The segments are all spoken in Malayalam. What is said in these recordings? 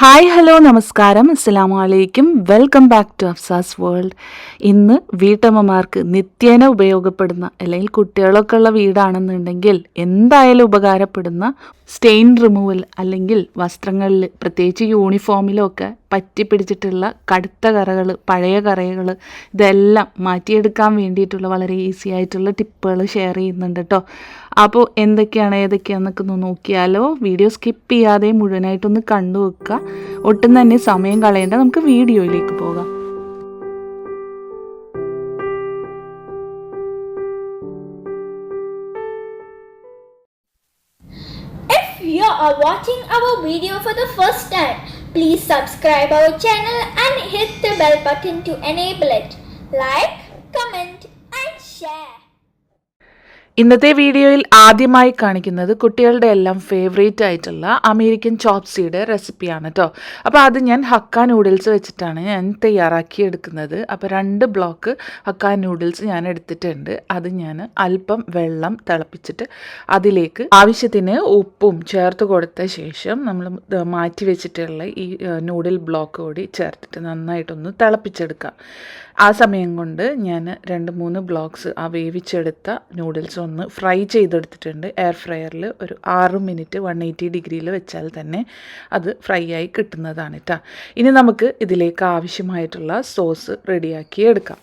ഹായ് ഹലോ നമസ്കാരം അസ്സലാമു അലൈക്കും welcome back to Afsa's world. ഇന്ന് വീട്ടമ്മമാർക്ക് നിത്യേന ഉപയോഗപ്പെടുന്ന അല്ലെങ്കിൽ കുട്ടികളൊക്കെ ഉള്ള വീടാണെന്നുണ്ടെങ്കിൽ എന്തായാലും ഉപകാരപ്പെടുന്ന സ്റ്റെയിൻ റിമൂവൽ അല്ലെങ്കിൽ വസ്ത്രങ്ങളിൽ പ്രത്യേകിച്ച് യൂണിഫോമിലൊക്കെ പറ്റിപ്പിടിച്ചിട്ടുള്ള കടുത്ത കറകൾ, പഴയ കറകൾ ഇതെല്ലാം മാറ്റിയെടുക്കാൻ വേണ്ടിയിട്ടുള്ള വളരെ ഈസി ആയിട്ടുള്ള ടിപ്പുകൾ ഷെയർ ചെയ്യുന്നുണ്ട് കേട്ടോ. അപ്പോൾ ഏതൊക്കെയാണെന്നൊക്കെ ഒന്ന് നോക്കിയാലോ. വീഡിയോ സ്കിപ്പ് ചെയ്യാതെ മുഴുവനായിട്ടൊന്ന് കണ്ടു വെക്കുക. ഒട്ടും തന്നെ സമയം കളയേണ്ട, നമുക്ക് വീഡിയോയിലേക്ക് പോകാം. If you are watching our video for the first time, please subscribe our channel and hit the bell button to enable it. Like, comment and share. ഇന്നത്തെ വീഡിയോയിൽ ആദ്യമായി കാണിക്കുന്നത് കുട്ടികളുടെ എല്ലാം ഫേവറേറ്റ് ആയിട്ടുള്ള അമേരിക്കൻ ചോപ്സിയുടെ റെസിപ്പിയാണ് കേട്ടോ. അപ്പോൾ അത് ഞാൻ ഹക്ക നൂഡിൽസ് വെച്ചിട്ടാണ് ഞാൻ തയ്യാറാക്കി എടുക്കുന്നത്. അപ്പോൾ 2 ബ്ലോക്ക് ഹക്ക നൂഡിൽസ് ഞാൻ എടുത്തിട്ടുണ്ട്. അത് ഞാൻ അല്പം വെള്ളം തിളപ്പിച്ചിട്ട് അതിലേക്ക് ആവശ്യത്തിന് ഉപ്പും ചേർത്ത് കൊടുത്ത ശേഷം നമ്മൾ മാറ്റി വെച്ചിട്ടുള്ള ഈ നൂഡിൽ ബ്ലോക്ക് കൂടി ചേർത്തിട്ട് നന്നായിട്ടൊന്ന് തിളപ്പിച്ചെടുക്കാം. ആ സമയം കൊണ്ട് ഞാൻ 2-3 ബ്ലോക്ക്സ് ആ വേവിച്ചെടുത്ത നൂഡിൽസ് ഒന്ന് ഫ്രൈ ചെയ്തെടുത്തിട്ടുണ്ട്. എയർ ഫ്രയറിൽ ഒരു 6 മിനിറ്റ് 180 ഡിഗ്രിയിൽ വെച്ചാൽ തന്നെ അത് ഫ്രൈ ആയി കിട്ടുന്നതാണ് കേട്ടോ. ഇനി നമുക്ക് ഇതിലേക്ക് ആവശ്യമായിട്ടുള്ള സോസ് റെഡിയാക്കി എടുക്കാം.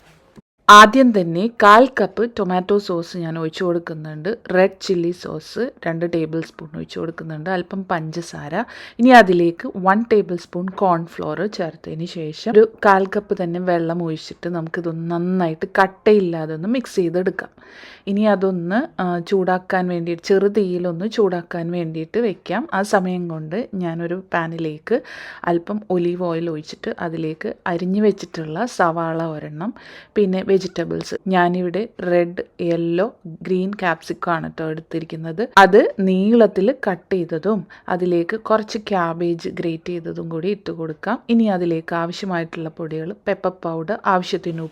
ആദ്യം തന്നെ 1/4 കപ്പ് ടൊമാറ്റോ സോസ് ഞാൻ ഒഴിച്ചു കൊടുക്കുന്നുണ്ട്. Red chilli sauce 2 table spoon ഒഴിച്ചു കൊടുക്കുന്നുണ്ട്. അല്പം പഞ്ചസാര. ഇനി അതിലേക്ക് 1 ടേബിൾ സ്പൂൺ കോൺഫ്ലോർ ചേർത്തതിന് ശേഷം ഒരു 1/4 കപ്പ് തന്നെ വെള്ളം ഒഴിച്ചിട്ട് നമുക്കിതൊന്ന് നന്നായിട്ട് കട്ടയില്ലാതെ ഒന്ന് മിക്സ് ചെയ്തെടുക്കാം. ഇനി അതൊന്ന് ചൂടാക്കാൻ വേണ്ടിയിട്ട് ചെറുതീയിലൊന്ന് ചൂടാക്കാൻ വേണ്ടിയിട്ട് വെക്കാം. ആ സമയം കൊണ്ട് ഞാനൊരു പാനിലേക്ക് അല്പം ഒലീവ് ഓയിൽ ഒഴിച്ചിട്ട് അതിലേക്ക് അരിഞ്ഞു വെച്ചിട്ടുള്ള സവാള ഒരെണ്ണം, പിന്നെ വെജിറ്റബിൾസ് ഞാനിവിടെ റെഡ്, യെല്ലോ, ഗ്രീൻ ക്യാപ്സിക്കമാണ് കേട്ടോ എടുത്തിരിക്കുന്നത്. അത് നീളത്തിൽ കട്ട് ചെയ്തതും അതിലേക്ക് കുറച്ച് ക്യാബേജ് ഗ്രേറ്റ് ചെയ്തതും കൂടി ഇട്ട് കൊടുക്കാം. ഇനി അതിലേക്ക് ആവശ്യമായിട്ടുള്ള പൊടികൾ, പെപ്പർ പൗഡർ, ആവശ്യത്തിന്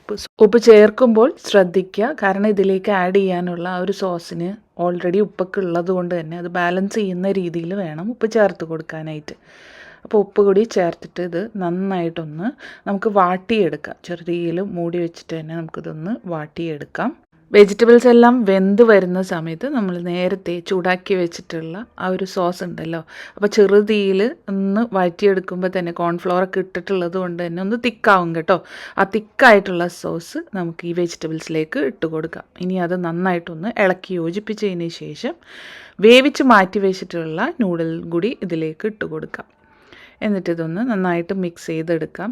ഉപ്പ് ചേർക്കുമ്പോൾ ശ്രദ്ധിക്കുക. കാരണം ഇതിലേക്ക് ആഡ് ചെയ്യാനുള്ള ആ ഒരു സോസിന് ഓൾറെഡി ഉപ്പൊക്കെ ഉള്ളത് കൊണ്ട് തന്നെ അത് ബാലൻസ് ചെയ്യുന്ന രീതിയിൽ വേണം ഉപ്പ് ചേർത്ത് കൊടുക്കാനായിട്ട്. അപ്പോൾ ഉപ്പ് കൂടി ചേർത്തിട്ട് ഇത് നന്നായിട്ടൊന്ന് നമുക്ക് വാട്ടിയെടുക്കാം. ചെറുതീയിൽ മൂടി വെച്ചിട്ട് തന്നെ നമുക്കിതൊന്ന് വാട്ടിയെടുക്കാം. വെജിറ്റബിൾസ് എല്ലാം വെന്ത് വരുന്ന സമയത്ത് നമ്മൾ നേരത്തെ ചൂടാക്കി വെച്ചിട്ടുള്ള ആ ഒരു സോസ് ഉണ്ടല്ലോ, അപ്പോൾ ചെറുതീയിൽ ഒന്ന് വഴറ്റിയെടുക്കുമ്പോൾ തന്നെ കോൺഫ്ലവറൊക്കെ ഇട്ടിട്ടുള്ളത് കൊണ്ട് തന്നെ ഒന്ന് തിക്കാവും കേട്ടോ. ആ തിക്കായിട്ടുള്ള സോസ് നമുക്ക് ഈ വെജിറ്റബിൾസിലേക്ക് ഇട്ട് കൊടുക്കാം. ഇനി അത് നന്നായിട്ടൊന്ന് ഇളക്കി യോജിപ്പിച്ചതിന് ശേഷം വേവിച്ച് മാറ്റി വെച്ചിട്ടുള്ള നൂഡിൽ കൂടി ഇതിലേക്ക് ഇട്ട് കൊടുക്കാം. എന്നിട്ട് ഇതൊന്ന് നന്നായിട്ട് മിക്സ് ചെയ്തെടുക്കാം.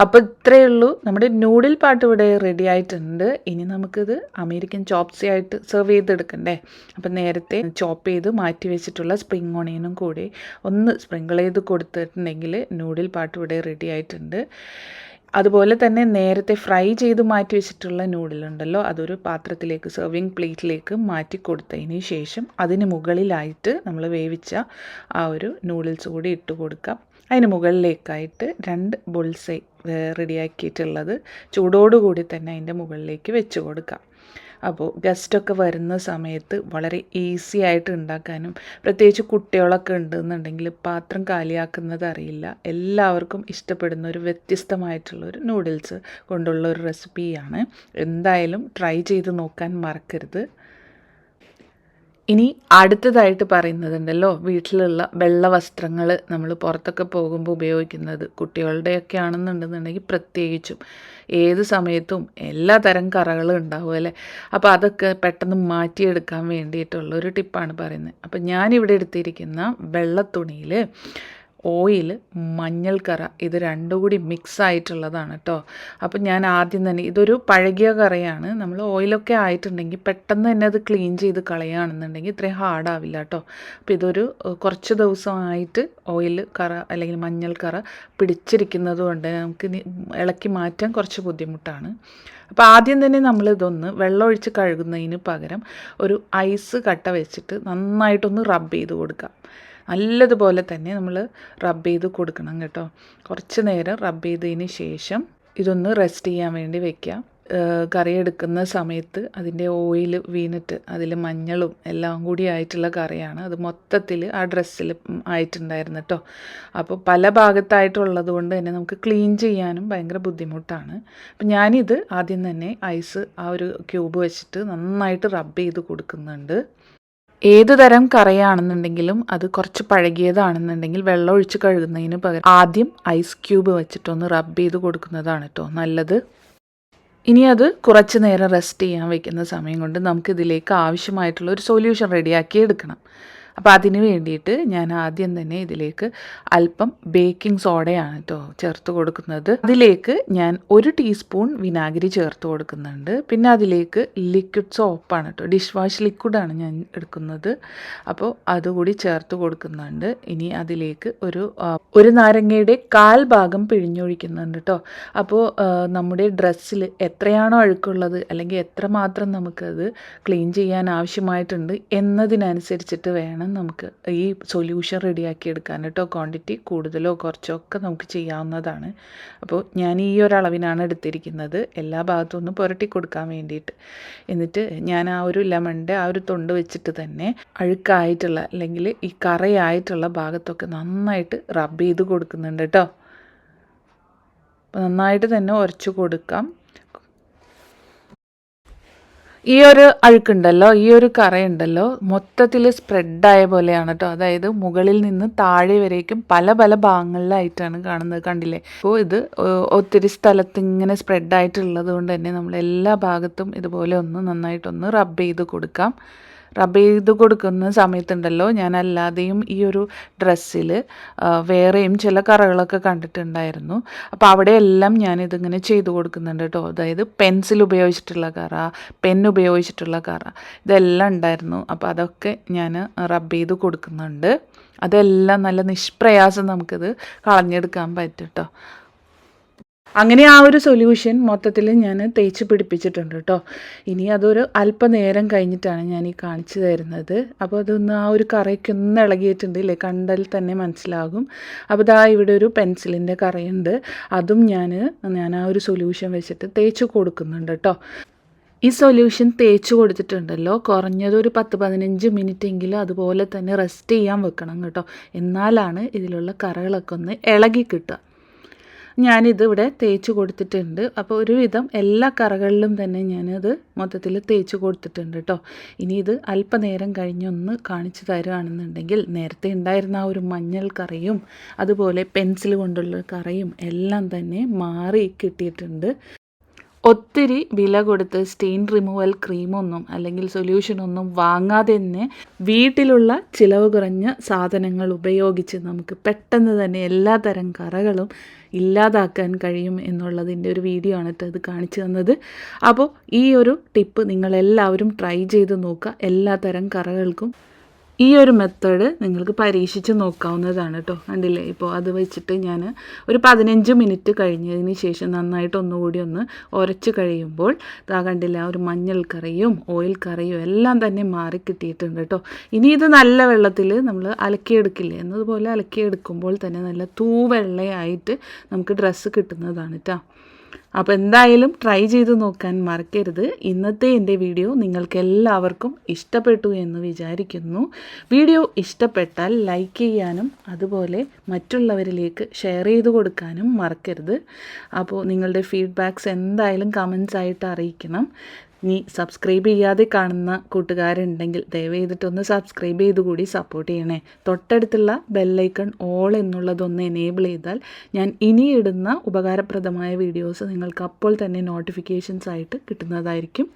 അപ്പോൾ ഇത്രയേ ഉള്ളൂ, നമ്മുടെ നൂഡിൽ പാട്ട് ഇവിടെ റെഡി ആയിട്ടുണ്ട്. ഇനി നമുക്കിത് അമേരിക്കൻ ചോപ്സി ആയിട്ട് സെർവ് ചെയ്തെടുക്കണ്ടേ. അപ്പം നേരത്തെ ചോപ്പ് ചെയ്ത് മാറ്റി വെച്ചിട്ടുള്ള സ്പ്രിംഗ് ഓണിയനും കൂടി ഒന്ന് സ്പ്രിങ്കിൾ ചെയ്ത് കൊടുത്തിട്ടുണ്ടെങ്കിൽ നൂഡിൽ പാട്ട് ഇവിടെ റെഡി ആയിട്ടുണ്ട്. അതുപോലെ തന്നെ നേരത്തെ ഫ്രൈ ചെയ്ത് മാറ്റി വെച്ചിട്ടുള്ള നൂഡിലുണ്ടല്ലോ, അതൊരു പാത്രത്തിലേക്ക്, സെർവിങ് പ്ലേറ്റിലേക്ക് മാറ്റി കൊടുത്തതിന് ശേഷം അതിന് മുകളിലായിട്ട് നമ്മൾ വേവിച്ച ആ ഒരു നൂഡിൽസ് കൂടി ഇട്ട് കൊടുക്കാം. അതിന് മുകളിലേക്കായിട്ട് 2 ബുൾസൈ റെഡിയാക്കിയിട്ടുള്ളത് ചൂടോടുകൂടി തന്നെ അതിൻ്റെ മുകളിലേക്ക് വെച്ച് കൊടുക്കാം. അപ്പോൾ ഗസ്റ്റൊക്കെ വരുന്ന സമയത്ത് വളരെ ഈസി ആയിട്ട് ഉണ്ടാക്കാനും, പ്രത്യേകിച്ച് കുട്ടികളൊക്കെ ഉണ്ടെന്നുണ്ടെങ്കിൽ പാത്രം കാലിയാക്കുന്നത് അറിയില്ല, എല്ലാവർക്കും ഇഷ്ടപ്പെടുന്ന ഒരു വ്യത്യസ്തമായിട്ടുള്ളൊരു നൂഡിൽസ് കൊണ്ടുള്ള ഒരു റെസിപ്പിയാണ്. എന്തായാലും ട്രൈ ചെയ്ത് നോക്കാൻ മറക്കരുത്. ഇനി അടുത്തതായിട്ട് പറയുന്നതുണ്ടല്ലോ, വീട്ടിലുള്ള വെള്ള വസ്ത്രങ്ങൾ നമ്മൾ പുറത്തൊക്കെ പോകുമ്പോൾ ഉപയോഗിക്കുന്നത്, കുട്ടികളുടെയൊക്കെ ആണെന്നുണ്ടെന്നുണ്ടെങ്കിൽ പ്രത്യേകിച്ചും ഏത് സമയത്തും എല്ലാ തരം കറകളും ഉണ്ടാവും അല്ലേ. അപ്പോൾ അതൊക്കെ പെട്ടെന്ന് മാറ്റിയെടുക്കാൻ വേണ്ടിയിട്ടുള്ളൊരു ടിപ്പാണ് പറയുന്നത്. അപ്പോൾ ഞാനിവിടെ എടുത്തിരിക്കുന്ന വെള്ള തുണിയിൽ ഓയിൽ, മഞ്ഞൾക്കറ, ഇത് 2 കൂടി മിക്സ് ആയിട്ടുള്ളതാണ് കേട്ടോ. അപ്പം ഞാൻ ആദ്യം തന്നെ, ഇതൊരു പഴകിയ കറയാണ്, നമ്മൾ ഓയിലൊക്കെ ആയിട്ടുണ്ടെങ്കിൽ പെട്ടെന്ന് തന്നെ അത് ക്ലീൻ ചെയ്ത് കളയുകയാണെന്നുണ്ടെങ്കിൽ ഇത്രയും ഹാർഡാവില്ല കേട്ടോ. അപ്പോൾ ഇതൊരു കുറച്ച് ദിവസമായിട്ട് ഓയിൽ കറ അല്ലെങ്കിൽ മഞ്ഞൾക്കറ പിടിച്ചിരിക്കുന്നത് കൊണ്ട് നമുക്ക് ഇളക്കി മാറ്റാൻ കുറച്ച് ബുദ്ധിമുട്ടാണ്. അപ്പോൾ ആദ്യം തന്നെ നമ്മളിതൊന്ന് വെള്ളമൊഴിച്ച് കഴുകുന്നതിന് പകരം ഒരു ഐസ് കട്ട വെച്ചിട്ട് നന്നായിട്ടൊന്ന് റബ്ബ് ചെയ്ത് കൊടുക്കാം. നല്ലതുപോലെ തന്നെ നമ്മൾ റബ്ബ് ചെയ്ത് കൊടുക്കണം കേട്ടോ. കുറച്ച് നേരം റബ്ബ് ചെയ്തതിന് ശേഷം ഇതൊന്ന് റെസ്റ്റ് ചെയ്യാൻ വേണ്ടി വെക്കാം. കറി എടുക്കുന്ന സമയത്ത് അതിൻ്റെ ഓയിൽ വീണിട്ട് അതിൽ മഞ്ഞളും എല്ലാം കൂടി ആയിട്ടുള്ള കറിയാണ്. അത് മൊത്തത്തിൽ ആ ഡ്രസ്സിൽ ആയിട്ടുണ്ടായിരുന്നു കേട്ടോ. അപ്പോൾ പല ഭാഗത്തായിട്ടുള്ളത് കൊണ്ട് തന്നെ നമുക്ക് ക്ലീൻ ചെയ്യാനും ഭയങ്കര ബുദ്ധിമുട്ടാണ്. അപ്പം ഞാനിത് ആദ്യം തന്നെ ഐസ് ആ ഒരു ക്യൂബ് വെച്ചിട്ട് നന്നായിട്ട് റബ്ബ് ചെയ്ത് കൊടുക്കുന്നുണ്ട്. ഏത് തരം കറിയാണെന്നുണ്ടെങ്കിലും അത് കുറച്ച് പഴകിയതാണെന്നുണ്ടെങ്കിൽ വെള്ളം ഒഴിച്ച് കഴുകുന്നതിന് പകരം ആദ്യം ഐസ് ക്യൂബ് വെച്ചിട്ടൊന്ന് റബ്ബ് ചെയ്ത് കൊടുക്കുന്നതാണ് കേട്ടോ നല്ലത്. ഇനി അത് കുറച്ച് നേരം റെസ്റ്റ് ചെയ്യാൻ വെക്കുന്ന സമയം കൊണ്ട് നമുക്കിതിലേക്ക് ആവശ്യമായിട്ടുള്ള ഒരു സൊല്യൂഷൻ റെഡിയാക്കി എടുക്കണം. അപ്പോൾ അതിന് വേണ്ടിയിട്ട് ഞാൻ ആദ്യം തന്നെ ഇതിലേക്ക് അല്പം ബേക്കിംഗ് സോഡയാണ് കേട്ടോ ചേർത്ത് കൊടുക്കുന്നത്. അതിലേക്ക് ഞാൻ 1 ടീസ്പൂൺ വിനാഗിരി ചേർത്ത് കൊടുക്കുന്നുണ്ട്. പിന്നെ അതിലേക്ക് ലിക്വിഡ് സോപ്പാണ് കേട്ടോ, ഡിഷ് വാഷ് ലിക്വിഡാണ് ഞാൻ എടുക്കുന്നത്. അപ്പോൾ അതുകൂടി ചേർത്ത് കൊടുക്കുന്നുണ്ട്. ഇനി അതിലേക്ക് ഒരു നാരങ്ങയുടെ 1/4 ഭാഗം പിഴിഞ്ഞൊഴിക്കുന്നുണ്ട് കേട്ടോ. അപ്പോൾ നമ്മുടെ ഡ്രസ്സിൽ എത്രയാണോ അഴുക്കുള്ളത് അല്ലെങ്കിൽ എത്രമാത്രം നമുക്കത് ക്ലീൻ ചെയ്യാൻ ആവശ്യമായിട്ടുണ്ട് എന്നതിനനുസരിച്ചിട്ട് വേണം നമുക്ക് ഈ സൊല്യൂഷൻ റെഡിയാക്കി എടുക്കാൻ കേട്ടോ. ക്വാണ്ടിറ്റി കൂടുതലോ കുറച്ചോ ഒക്കെ നമുക്ക് ചെയ്യാവുന്നതാണ്. അപ്പോൾ ഞാൻ ഈ ഒരളവിനാണ് എടുത്തിരിക്കുന്നത്, എല്ലാ ഭാഗത്തും ഒന്ന് പുരട്ടി കൊടുക്കാൻ വേണ്ടിയിട്ട്. എന്നിട്ട് ഞാൻ ആ ഒരു ലെമണിൻ്റെ ആ ഒരു തൊണ്ട് വെച്ചിട്ട് തന്നെ അഴുക്കായിട്ടുള്ള അല്ലെങ്കിൽ ഈ കറയായിട്ടുള്ള ഭാഗത്തൊക്കെ നന്നായിട്ട് റബ്ബ് ചെയ്ത് കൊടുക്കുന്നുണ്ട് കേട്ടോ. അപ്പോൾ നന്നായിട്ട് തന്നെ ഉരച്ച് കൊടുക്കാം. ഈ ഒരു അഴുക്കുണ്ടല്ലോ, ഈ ഒരു കറയുണ്ടല്ലോ മൊത്തത്തിൽ സ്പ്രെഡായ പോലെയാണ് കേട്ടോ. അതായത് മുകളിൽ നിന്ന് താഴെ വരേക്കും പല പല ഭാഗങ്ങളിലായിട്ടാണ് കാണുന്നത്, കണ്ടില്ലേ? അപ്പോൾ ഇത് ഒത്തിരി സ്ഥലത്ത് ഇങ്ങനെ സ്പ്രെഡായിട്ടുള്ളത് കൊണ്ട് തന്നെ നമ്മൾ എല്ലാ ഭാഗത്തും ഇതുപോലെ ഒന്ന് നന്നായിട്ടൊന്ന് റബ്ബ് ചെയ്ത് കൊടുക്കാം. റബ്ബ് ചെയ്ത് കൊടുക്കുന്ന സമയത്തുണ്ടല്ലോ ഞാൻ അല്ലാതെയും ഈ ഒരു ഡ്രസ്സിൽ വേറെയും ചില കറകളൊക്കെ കണ്ടിട്ടുണ്ടായിരുന്നു. അപ്പോൾ അവിടെയെല്ലാം ഞാനിതിങ്ങനെ ചെയ്ത് കൊടുക്കുന്നുണ്ട് കേട്ടോ. അതായത് പെൻസിൽ ഉപയോഗിച്ചിട്ടുള്ള കറ, പെൻ ഉപയോഗിച്ചിട്ടുള്ള കറ, ഇതെല്ലാം ഉണ്ടായിരുന്നു. അപ്പോൾ അതൊക്കെ ഞാൻ റബ്ബ് ചെയ്ത് കൊടുക്കുന്നുണ്ട്. അതെല്ലാം നല്ല നിഷ്പ്രയാസം നമുക്കിത് കളഞ്ഞെടുക്കാൻ പറ്റും കേട്ടോ. അങ്ങനെ ആ ഒരു സൊല്യൂഷൻ മൊത്തത്തിൽ ഞാൻ തേച്ച് പിടിപ്പിച്ചിട്ടുണ്ട് കേട്ടോ. ഇനി അതൊരു അല്പനേരം കഴിഞ്ഞിട്ടാണ് ഞാൻ ഈ കാണിച്ചു തരുന്നത്. അപ്പോൾ അതൊന്ന് ആ ഒരു കറയൊക്കെ ഒന്ന് ഇളകിയിട്ടുണ്ട് ഇല്ലേ, കണ്ടാൽ തന്നെ മനസ്സിലാകും. അപ്പോൾ ദാ ഇവിടെ ഒരു പെൻസിലിൻ്റെ കറയുണ്ട്, അതും ഞാൻ ആ ഒരു സൊല്യൂഷൻ വെച്ചിട്ട് തേച്ച് കൊടുക്കുന്നുണ്ട് കേട്ടോ. ഈ സൊല്യൂഷൻ തേച്ച് കൊടുത്തിട്ടുണ്ടല്ലോ കുറഞ്ഞത് ഒരു 10-15 മിനിറ്റ് എങ്കിലും അതുപോലെ തന്നെ റെസ്റ്റ് ചെയ്യാൻ വെക്കണം കേട്ടോ. എന്നാലാണ് ഇതിലുള്ള കറകളൊക്കെ ഒന്ന് ഇളകി കിട്ടുക. ഞാനിത് ഇവിടെ തേച്ച് കൊടുത്തിട്ടുണ്ട്. അപ്പോൾ ഒരുവിധം എല്ലാ കറകളിലും തന്നെ ഞാനത് മൊത്തത്തിൽ തേച്ച് കൊടുത്തിട്ടുണ്ട് കേട്ടോ. ഇനി ഇത് അല്പനേരം കഴിഞ്ഞൊന്ന് കാണിച്ചു തരുകയാണെന്നുണ്ടെങ്കിൽ നേരത്തെ ഉണ്ടായിരുന്ന ആ ഒരു മഞ്ഞൾ കറയും അതുപോലെ പെൻസിൽ കൊണ്ടുള്ള കറയും എല്ലാം തന്നെ മാറി കിട്ടിയിട്ടുണ്ട്. ഒത്തിരി വില കൊടുത്ത് സ്റ്റെയിൻ റിമൂവൽ ക്രീമൊന്നും അല്ലെങ്കിൽ സൊല്യൂഷനൊന്നും വാങ്ങാതെ തന്നെ വീട്ടിലുള്ള ചിലവ് കുറഞ്ഞ സാധനങ്ങൾ ഉപയോഗിച്ച് നമുക്ക് പെട്ടെന്ന് തന്നെ എല്ലാ തരം കറകളും ഇല്ലാതാക്കാൻ കഴിയും എന്നുള്ളതിൻ്റെ ഒരു വീഡിയോ ആണ് കേട്ടോ ഇത് കാണിച്ചു തന്നത്. അപ്പോൾ ഈ ഒരു ടിപ്പ് നിങ്ങളെല്ലാവരും ട്രൈ ചെയ്ത് നോക്കുക. എല്ലാ തരം കറകൾക്കും ഈ ഒരു മെത്തേഡ് നിങ്ങൾക്ക് പരീക്ഷിച്ച് നോക്കാവുന്നതാണ് കേട്ടോ. കണ്ടില്ലേ, ഇപ്പോൾ അത് വെച്ചിട്ട് ഞാൻ ഒരു 15 മിനിറ്റ് കഴിഞ്ഞതിന് ശേഷം നന്നായിട്ട് ഒന്നുകൂടി ഒന്ന് ഉരച്ച് കഴിയുമ്പോൾ കണ്ടില്ല ആ ഒരു മഞ്ഞൾ കറിയും ഓയിൽ കറിയും എല്ലാം തന്നെ മാറി കിട്ടിയിട്ടുണ്ട് കേട്ടോ. ഇനി ഇത് നല്ല വെള്ളത്തിൽ നമ്മൾ അലക്കിയെടുക്കില്ലേ, എന്നതുപോലെ അലക്കിയെടുക്കുമ്പോൾ തന്നെ നല്ല തൂവെള്ളയായിട്ട് നമുക്ക് ഡ്രസ്സ് കിട്ടുന്നതാണ് കേട്ടോ. അപ്പോൾ എന്തായാലും ട്രൈ ചെയ്ത് നോക്കാൻ മറക്കരുത്. ഇന്നത്തെ എൻ്റെ വീഡിയോ നിങ്ങൾക്ക് എല്ലാവർക്കും ഇഷ്ടപ്പെട്ടു എന്ന് വിചാരിക്കുന്നു. വീഡിയോ ഇഷ്ടപ്പെട്ടാൽ ലൈക്ക് ചെയ്യാനും അതുപോലെ മറ്റുള്ളവരിലേക്ക് ഷെയർ ചെയ്ത് കൊടുക്കാനും മറക്കരുത്. അപ്പോൾ നിങ്ങളുടെ ഫീഡ്ബാക്ക്സ് എന്തായാലും കമൻസ് ആയിട്ട് അറിയിക്കണം. ഇനി സബ്സ്ക്രൈബ് ചെയ്യാതെ കാണുന്ന കൂട്ടുകാരുണ്ടെങ്കിൽ ദയവ് ചെയ്തിട്ടൊന്ന് സബ്സ്ക്രൈബ് ചെയ്ത് കൂടി സപ്പോർട്ട് ചെയ്യണേ. തൊട്ടടുത്തുള്ള ബെല്ലൈക്കൺ ഓൾ എന്നുള്ളതൊന്ന് എനേബിൾ ചെയ്താൽ ഞാൻ ഇനി ഇടുന്ന ഉപകാരപ്രദമായ വീഡിയോസ് നിങ്ങൾക്ക് അപ്പോൾ തന്നെ നോട്ടിഫിക്കേഷൻസ് ആയിട്ട് കിട്ടുന്നതായിരിക്കും.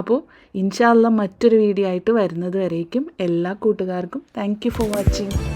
അപ്പോൾ ഇൻഷാ അല്ലാഹ് മറ്റൊരു വീഡിയോ ആയിട്ട് വരുന്നത് വരേക്കും എല്ലാ കൂട്ടുകാർക്കും താങ്ക് യു ഫോർ വാച്ചിങ്.